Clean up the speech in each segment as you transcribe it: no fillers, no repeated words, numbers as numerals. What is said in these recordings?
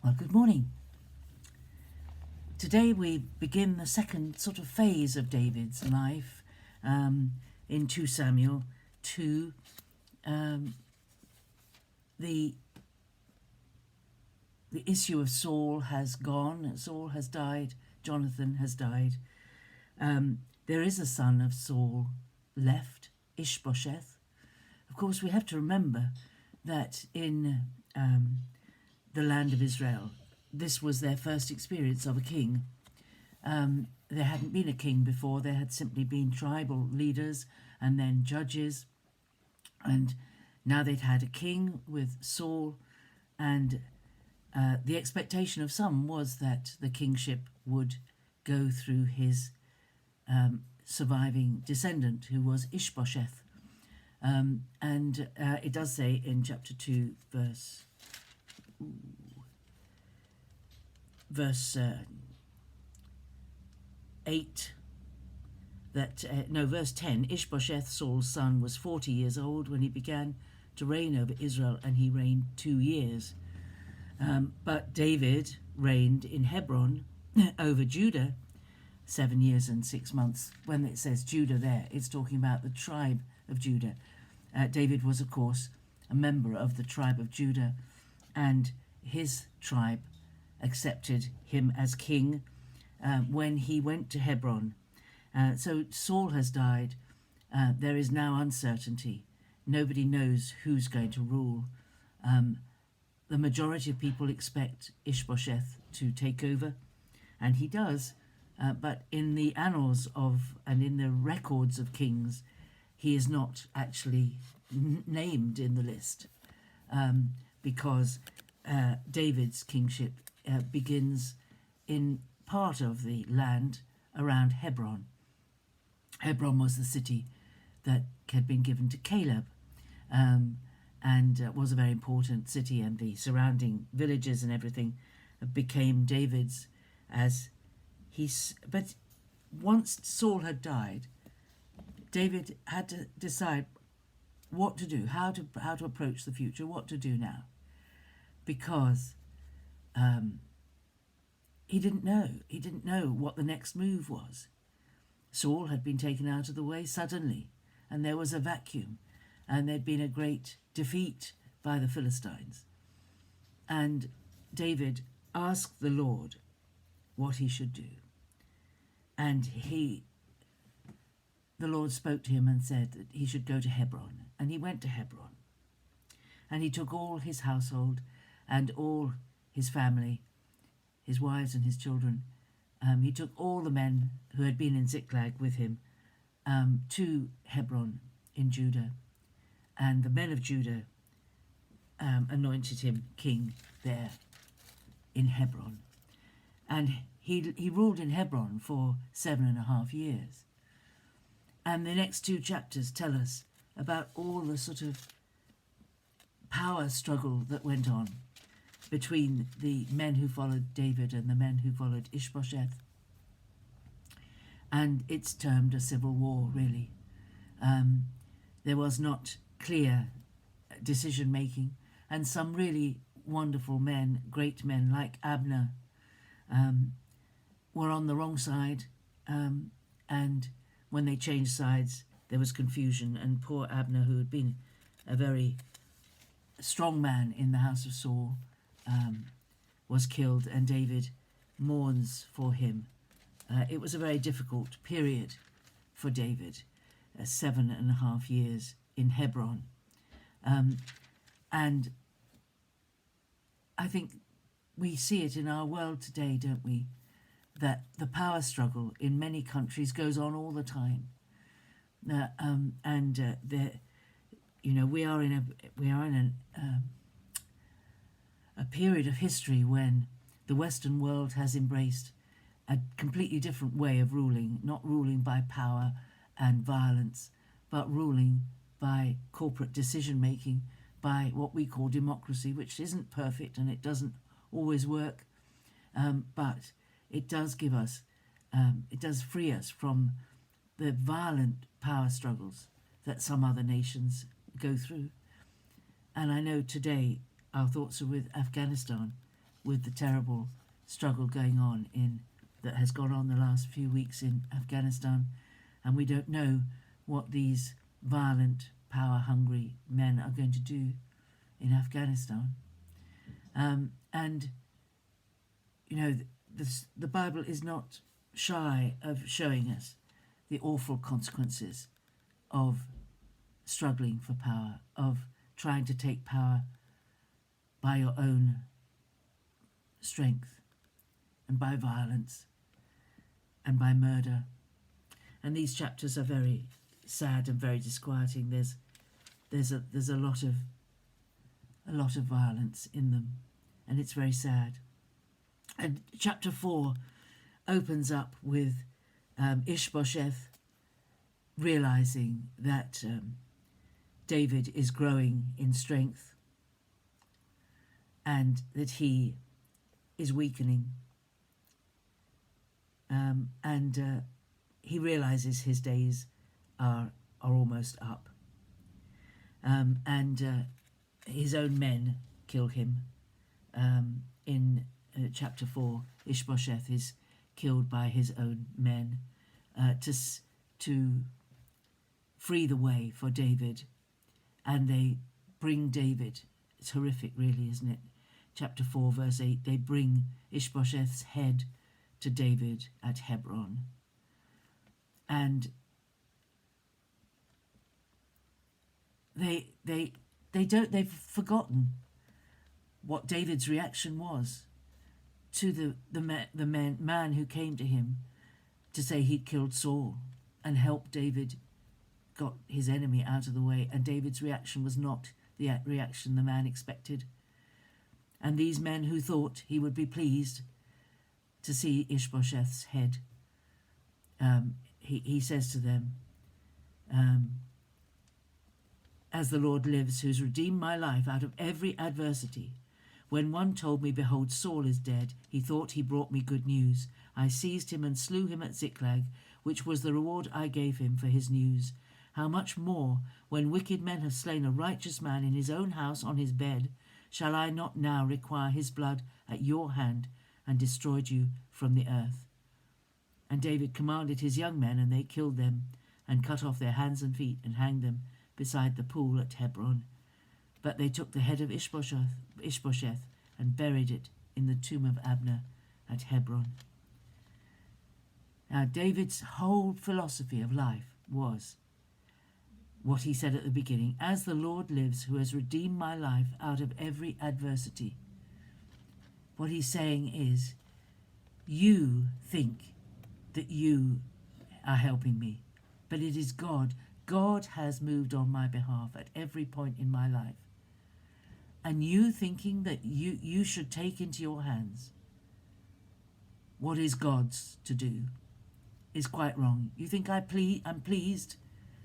Well, good morning. Today we begin the second sort of phase of David's life in 2 Samuel 2. The issue of Saul has gone. Saul has died. Jonathan has died. There is a son of Saul left, Ishbosheth. Of course, we have to remember that in the land of Israel, this was their first experience of a king. There hadn't been a king before. There had simply been tribal leaders and then judges. And now they'd had a king with Saul. And the expectation of some was that the kingship would go through his surviving descendant, who was Ishbosheth. And it does say in chapter 2, verse 8, verse 10, Ishbosheth, Saul's son, was 40 years old when he began to reign over Israel, and he reigned 2 years. But David reigned in Hebron over Judah 7 years and 6 months. When it says Judah there, it's talking about the tribe of Judah. David was, of course, a member of the tribe of Judah, and his tribe accepted him as king when he went to Hebron. So Saul has died. There is now uncertainty. Nobody knows who's going to rule. The majority of people expect Ishbosheth to take over, and he does. But in the annals of and in the records of kings, he is not actually named in the list because David's kingship begins in part of the land around Hebron. Hebron was the city that had been given to Caleb and was a very important city, and the surrounding villages and everything became David's but once Saul had died, David had to decide what to do, how to approach the future, what to do now, because he didn't know what the next move was. Saul had been taken out of the way suddenly, and there was a vacuum, and there'd been a great defeat by the Philistines. And David asked the Lord what he should do. And the Lord spoke to him and said that he should go to Hebron. And he went to Hebron. And he took all his household and all his family, his wives and his children. He took all the men who had been in Ziklag with him to Hebron in Judah. And the men of Judah anointed him king there in Hebron. And he ruled in Hebron for 7.5 years. And the next 2 chapters tell us about all the sort of power struggle that went on between the men who followed David and the men who followed Ishbosheth. And it's termed a civil war, really. There was not clear decision making, and some really wonderful men, great men like Abner, were on the wrong side, and when they changed sides, there was confusion, and poor Abner, who had been a very strong man in the house of Saul, was killed, and David mourns for him. It was a very difficult period for David, 7.5 years in Hebron. And I think we see it in our world today, don't we? That the power struggle in many countries goes on all the time, we are in a period of history when the Western world has embraced a completely different way of ruling, not ruling by power and violence, but ruling by corporate decision making, by what we call democracy, which isn't perfect and it doesn't always work, but it does give us, it does free us from the violent power struggles that some other nations go through. And I know today our thoughts are with Afghanistan with the terrible struggle going on that has gone on the last few weeks in Afghanistan, and we don't know what these violent, power-hungry men are going to do in Afghanistan. And you know, the Bible is not shy of showing us the awful consequences of struggling for power, of trying to take power by your own strength and by violence and by murder. And these chapters are very sad and very disquieting. There's a lot of violence in them, and it's very sad. And chapter 4 opens up with Ishbosheth realizing that David is growing in strength and that he is weakening. And he realizes his days are almost up. And his own men kill him. In chapter 4, Ishbosheth is killed by his own men to free the way for David. And they bring David. It's horrific, really, isn't it? Chapter 4, verse 8, they bring Ishbosheth's head to David at Hebron. And they've forgotten what David's reaction was to the man who came to him to say he'd killed Saul and helped David got his enemy out of the way. And David's reaction was not the reaction the man expected. And these men who thought he would be pleased to see Ishbosheth's head, he says to them, as the Lord lives, who's redeemed my life out of every adversity. When one told me, behold, Saul is dead, he thought he brought me good news. I seized him and slew him at Ziklag, which was the reward I gave him for his news. How much more, when wicked men have slain a righteous man in his own house on his bed, shall I not now require his blood at your hand and destroyed you from the earth? And David commanded his young men, and they killed them and cut off their hands and feet and hanged them beside the pool at Hebron. But they took the head of Ishbosheth and buried it in the tomb of Abner at Hebron. Now, David's whole philosophy of life was what he said at the beginning, as the Lord lives, who has redeemed my life out of every adversity. What he's saying is, you think that you are helping me, but it is God. God has moved on my behalf at every point in my life. And you thinking that you should take into your hands what is God's to do is quite wrong. You think I'm pleased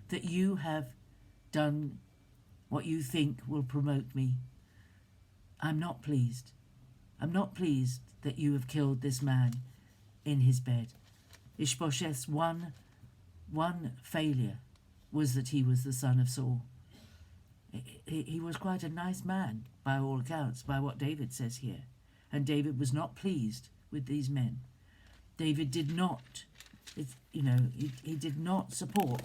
that you have done what you think will promote me. I'm not pleased. I'm not pleased that you have killed this man in his bed. Ishbosheth's one failure was that he was the son of Saul. He was quite a nice man, by all accounts, by what David says here. And David was not pleased with these men. David did not, he did not support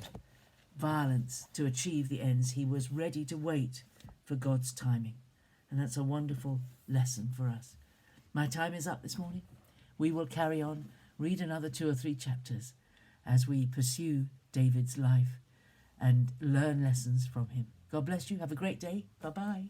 violence to achieve the ends. He was ready to wait for God's timing. And that's a wonderful lesson for us. My time is up this morning. We will carry on, read another 2 or 3 chapters as we pursue David's life and learn lessons from him. God bless you. Have a great day. Bye-bye.